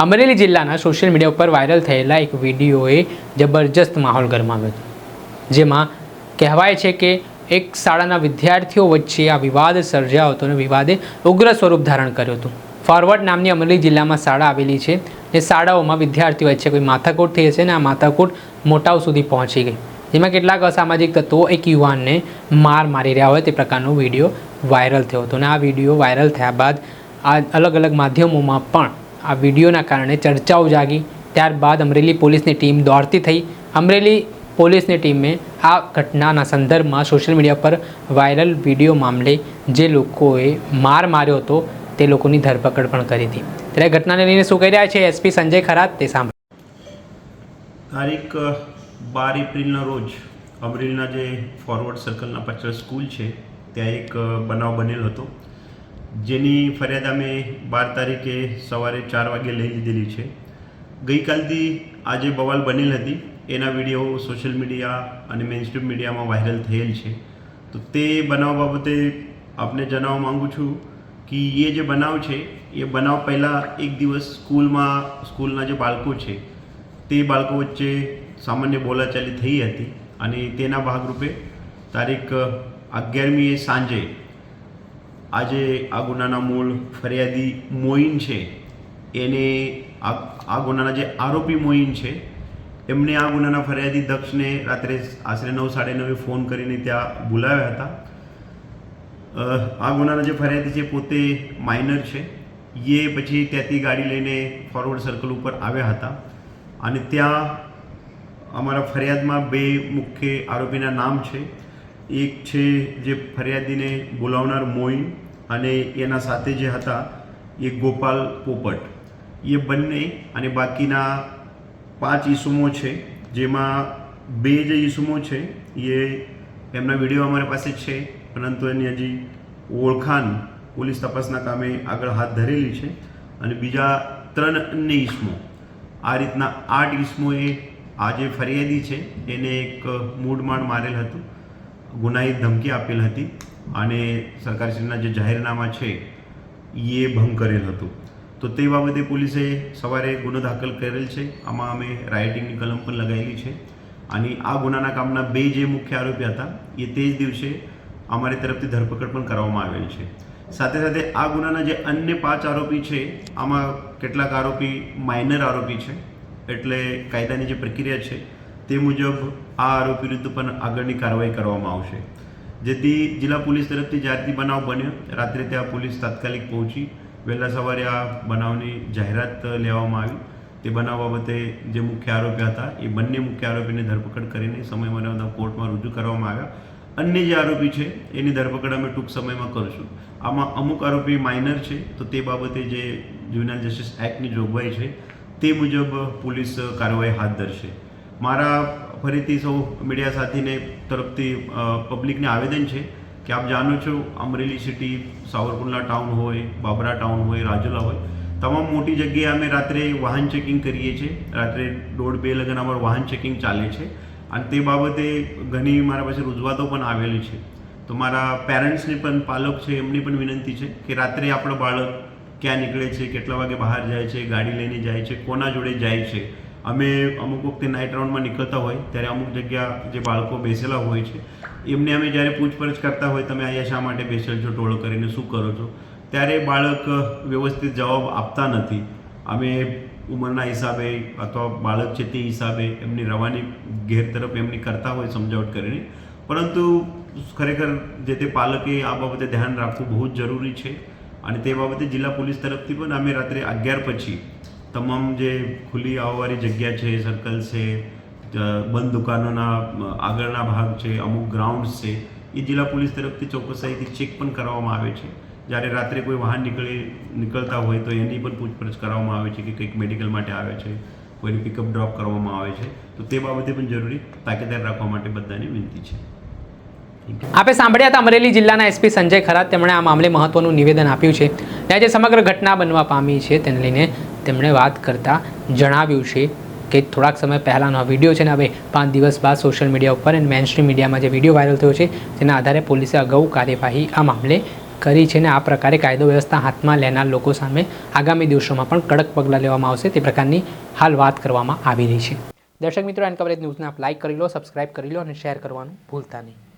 અમરેલી જિલ્લાના social media ઉપર viral થયેલા એક વિડીયોએ જબરજસ્ત માહોલ ગરમાવ્યો હતો, જેમાં કહેવાય છે કે એક શાળાના વિદ્યાર્થીઓ વચ્ચે આ વિવાદ સર્જાયો હતો અને વિવાદે ઉગ્ર સ્વરૂપ ધારણ કર્યું હતું। ફોરવર્ડ નામની અમરેલી જિલ્લામાં શાળા આવેલી છે અને શાળાઓમાં વિદ્યાર્થીઓ વચ્ચે કોઈ માથાકૂટ થઈ હશે અને આ માથાકૂટ મોટાઓ સુધી પહોંચી ગઈ, જેમાં કેટલાક અસામાજિક તત્વો એક યુવાનને મારી રહ્યા હોય તે પ્રકારનો વિડીયો વાયરલ થયો હતો અને આ વિડીયો વાયરલ થયા બાદ આ અલગ અલગ માધ્યમોમાં પણ આ વિડીયોના કારણે ચર્ચાઓ જાગી। ત્યારબાદ અમરેલી પોલીસની ટીમ દોડતી થઈ। અમરેલી પોલીસની ટીમે આ ઘટનાના સંદર્ભમાં સોશિયલ મીડિયા પર વાયરલ વિડીયો મામલે જે લોકોએ માર્યો હતો તે લોકોની ધરપકડ પણ કરી હતી। ત્યારે ઘટનાને લઈને શું કહી રહ્યા છે એસપી સંજય ખરાત તે સાંભળો। તારીખ 12 એપ્રિલના રોજ અમરેલીના જે ફોરવર્ડ સર્કલના પાછળ સ્કૂલ છે ત્યાં એક બનાવ બનેલો હતો, જેની ફરિયાદ અમે 12 તારીખે સવારે 4 વાગે લઈ લીધેલી છે। ગઈકાલથી આ જે બવાલ બનેલ હતી એના વિડીયો સોશિયલ મીડિયા અને મેઇનસ્ટ્રીમ મીડિયામાં વાયરલ થયેલ છે। તો તે બનાવ બાબતે આપને જણાવવા માગું છું કે એ જે બનાવ છે એ બનાવ પહેલાં એક દિવસ સ્કૂલના જે બાળકો છે તે બાળકો વચ્ચે સામાન્ય બોલાચાલી થઈ હતી અને તેના ભાગરૂપે તારીખ 11મીએ સાંજે આજે આ ગુનાના મૂળ ફરિયાદી મોઇન છે એને આ ગુનાના જે આરોપી મોઇન છે એમને આ ગુનાના ફરિયાદી દક્ષને રાત્રે આશરે 9:30 ફોન કરીને ત્યાં બોલાવ્યા હતા। આ ગુનાના જે ફરિયાદી છે પોતે માઇનર છે, એ પછી ત્યાંથી ગાડી લઈને ફોરવર્ડ સર્કલ ઉપર આવ્યા હતા અને ત્યાં અમારા ફરિયાદમાં 2 મુખ્ય આરોપીના નામ છે। એક છે જે ફરિયાદીને બોલાવનાર મોઇન અને એના સાથે જે હતા એ ગોપાલ પોપટ, એ બંને અને બાકીના 5 ઈસમો છે, જેમાં 2 જે ઈસમો છે એ એમના વિડીયો અમારી પાસે છે, પરંતુ એની હજી ઓળખાણ પોલીસ તપાસના કામે આગળ હાથ ધરેલી છે અને બીજા 3 અન્ય ઈસમો, આ રીતના 8 ઈસમોએ આ જે ફરિયાદી છે એને એક મૂઢમાડ મારેલ હતું, ગુનાહિત ધમકી આપેલ હતી અને સરકારશ્રીના જે જાહેરનામા છે એ ભંગ કરેલ હતું। તો તે બાબતે પોલીસે સવારે ગુનો દાખલ કરેલ છે। આમાં અમે રાઇટિંગની કલમ પણ લગાવેલી છે અને આ ગુનાના કામના 2 જે મુખ્ય આરોપી હતા એ તે જ દિવસે અમારી તરફથી ધરપકડ પણ કરવામાં આવેલ છે। સાથે સાથે આ ગુનાના જે અન્ય 5 આરોપી છે આમાં કેટલાક આરોપી માઇનર આરોપી છે, એટલે કાયદાની જે પ્રક્રિયા છે તે મુજબ આ આરોપી વિરુદ્ધ પણ આગળની કાર્યવાહી કરવામાં આવશે। જેથી જિલ્લા પોલીસ તરફથી જ્યારથી બનાવ બન્યો રાત્રે ત્યાં પોલીસ તાત્કાલિક પહોંચી વહેલા સવારે આ બનાવની જાહેરાત લેવામાં આવી। તે બનાવ બાબતે જે મુખ્ય આરોપી હતા એ બંને મુખ્ય આરોપીને ધરપકડ કરીને સમય મર્યાદા કોર્ટમાં રજૂ કરવામાં આવ્યા। અન્ય જે આરોપી છે એની ધરપકડ અમે ટૂંક સમયમાં કરીશું। આમાં અમુક આરોપી માઇનર છે, તો તે બાબતે જે જ્યુવેનાઇલ જસ્ટિસ એક્ટની જોગવાઈ છે તે મુજબ પોલીસ કાર્યવાહી હાથ ધરશે। મારા ફરીથી સૌ મીડિયા સાથીને તરફથી પબ્લિકને આવેદન છે કે આપ જાણો છો અમરેલી સિટી, સાવરકુંડલા ટાઉન હોય, બાબરા ટાઉન હોય, રાજુલા હોય, તમામ મોટી જગ્યાએ અમે રાત્રે વાહન ચેકિંગ કરીએ છીએ। રાત્રે 1:30-2 લગન અમારું વાહન ચેકિંગ ચાલે છે અને તે બાબતે ઘણી મારા પાસે રજૂઆતો પણ આવેલી છે। તો મારા પેરેન્ટ્સને પણ, પાલક છે એમની પણ વિનંતી છે કે રાત્રે આપણો બાળક ક્યાં નીકળે છે, કેટલા વાગે બહાર જાય છે, ગાડી લઈને જાય છે, કોના જોડે જાય છે। અમે અમુક વખતે નાઇટ રાઉન્ડમાં નીકળતા હોય ત્યારે અમુક જગ્યા જે બાળકો બેસેલા હોય છે એમને અમે જ્યારે પૂછપરછ કરતા હોય તમે અહીંયા શા માટે બેસેલ છો, ટોળો કરીને શું કરો છો, ત્યારે બાળક વ્યવસ્થિત જવાબ આપતા નથી। અમે ઉંમરના હિસાબે અથવા બાળક છે તે હિસાબે એમની રવાની ઘેર તરફ એમની કરતા હોય સમજાવટ કરીને, પરંતુ ખરેખર જે તે પાલકે આ બાબતે ધ્યાન રાખવું બહુ જ જરૂરી છે અને તે બાબતે જિલ્લા પોલીસ તરફથી પણ અમે રાત્રે 11 પછી તમામ જે ખુલ્લી આવવાવાળી જગ્યા છે, સર્કલ છે, બંધ દુકાનોના આગળના ભાગ છે, અમુક ગ્રાઉન્ડ્સ છે, એ જિલ્લા પોલીસ તરફથી ચોકસાઈથી ચેક પણ કરવામાં આવે છે। જ્યારે રાત્રે કોઈ વાહન નીકળતા હોય તો એની પણ પૂછપરછ કરવામાં આવે છે કે કંઈક મેડિકલ માટે આવે છે, કોઈને પિકઅપ ડ્રોપ કરવામાં આવે છે, તો તે બાબતે પણ જરૂરી તાકેદાર રાખવા માટે બધાની વિનંતી છે। આપે સાંભળ્યા હતા અમરેલી જિલ્લાના એસપી સંજય ખરાત, તેમણે આ મામલે મહત્વનું નિવેદન આપ્યું છે। ત્યાં જે સમગ્ર ઘટના બનવા પામી છે તેને લઈને તેમણે વાત કરતાં જણાવ્યું છે કે થોડાક સમય પહેલાંનો આ વિડીયો છે ને હવે 5 દિવસ બાદ સોશિયલ મીડિયા ઉપર અને મેઇનસ્ટ્રીમ મીડિયામાં જે વિડીયો વાયરલ થયો છે તેના આધારે પોલીસે અગાઉ કાર્યવાહી આ મામલે કરી છે ને આ પ્રકારે કાયદો વ્યવસ્થા હાથમાં લેનાર લોકો સામે આગામી દિવસોમાં પણ કડક પગલાં લેવામાં આવશે તે પ્રકારની હાલ વાત કરવામાં આવી રહી છે. દર્શક મિત્રો, એન કવરેજ ન્યૂઝને આપ લાઇક કરી લો, સબસ્ક્રાઇબ કરી લો અને શેર કરવાનું ભૂલતા નહીં.